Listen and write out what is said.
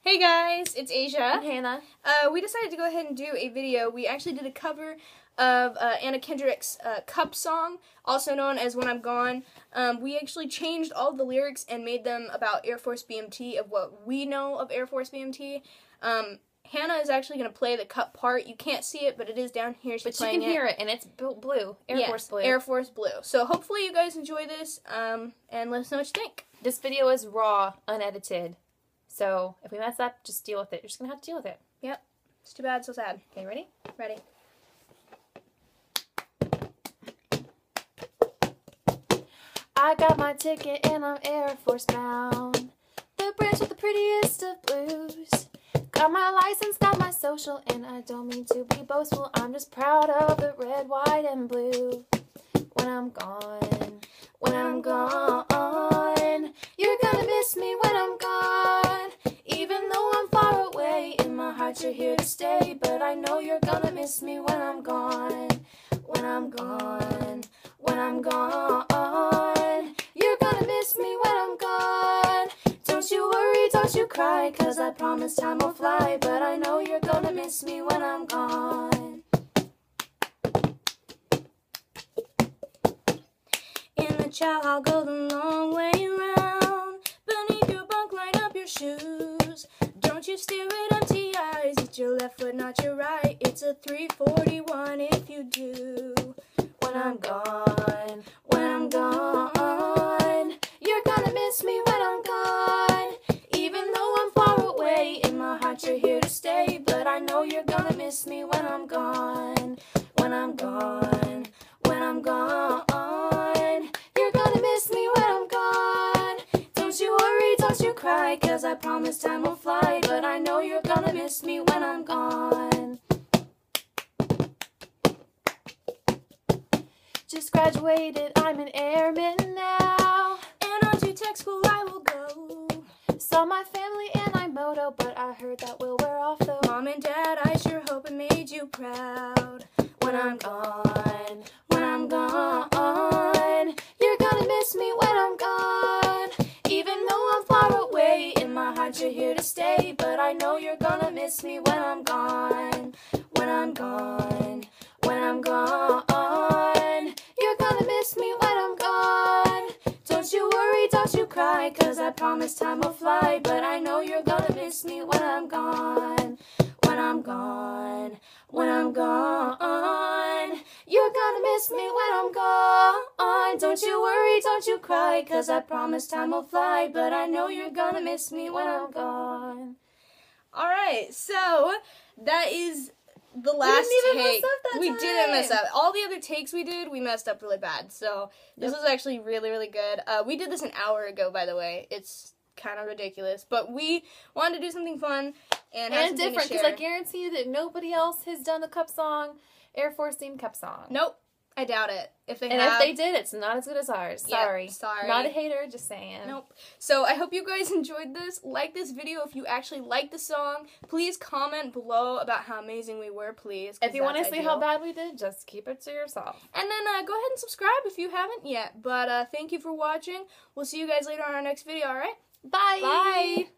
Hey guys, it's Asia. And Hannah. We decided to go ahead and do a video. We actually did a cover of Anna Kendrick's Cup song, also known as When I'm Gone. We actually changed all the lyrics and made them about Air Force BMT, of what we know of Air Force BMT. Hannah is actually going to play the cup part. You can't see it, but it is down here. She's but you can hear it, and it's blue. Air Force blue. Air Force blue. So hopefully you guys enjoy this, and let us know what you think. This video is raw, unedited. So if we mess up, just deal with it. You're just going to have to deal with it. Yep. It's too bad, so sad. Okay, ready? Ready. I got my ticket and I'm Air Force bound. The branch with the prettiest of blues. Got my license, got my social, and I don't mean to be boastful. I'm just proud of the red, white, and blue. When I'm gone, when I'm gone, you're gonna miss me when I'm gone. Even though I'm far away, in my heart you're here to stay. But I know you're gonna miss me when I'm gone. When I'm gone, when I'm gone, you're gonna miss me when I'm gone. Don't you worry, don't you cry, 'cause I promise time will fly. But I know you're gonna miss me when I'm gone. In the chow, I'll go the long way round. Beneath your bunk, line up your shoes. Don't you stare at empty eyes. It's your left foot, not your right. It's a 341 if you do. When I'm gone, when I'm gone, you're gonna miss me when I'm gone. Even though I'm far away, in my heart you're here to stay. But I know you're gonna miss me when I'm gone. When I'm gone, when I'm gone, you're gonna miss me when I'm gone. Don't you worry, don't you cry, 'cause I promise time will fly. But I know you're gonna miss me when I'm gone. Just graduated, I'm an airman now. And on to tech school I will go. Saw my family and I moto, but I heard that will wear off though. Mom and Dad, I sure hope it made you proud. When I'm gone, when I'm gone, you're gonna miss me when I'm gone. Even though I'm far away, in my heart you're here to stay. But I know you're gonna miss me when I'm gone. When I'm gone, when I'm gone, you're gonna miss me when I'm gone. Don't you worry, don't you cry, 'cause I promise time will fly. But I know you're gonna miss me when I'm gone. When I'm gone, when I'm gone, you're gonna miss me when I'm gone. Don't you worry, don't you cry, 'cause I promise time will fly. But I know you're gonna miss me when I'm gone. Alright, so that is the last take. We didn't mess up. All the other takes we did, we messed up really bad. So this was actually really, really good. We did this an hour ago, by the way. It's kind of ridiculous, but we wanted to do something fun and have something different, to because share. I guarantee you that nobody else has done a cup song, Air Force themed cup song. Nope, I doubt it. If they if they did, it's not as good as ours. Yep, Sorry. sorry. Not a hater, just saying. Nope. So I hope you guys enjoyed this. Like this video if you actually like the song. Please comment below about how amazing we were, please. If you want to see how bad we did, just keep it to yourself. And then go ahead and subscribe if you haven't yet. But thank you for watching. We'll see you guys later on our next video, alright? Bye! Bye!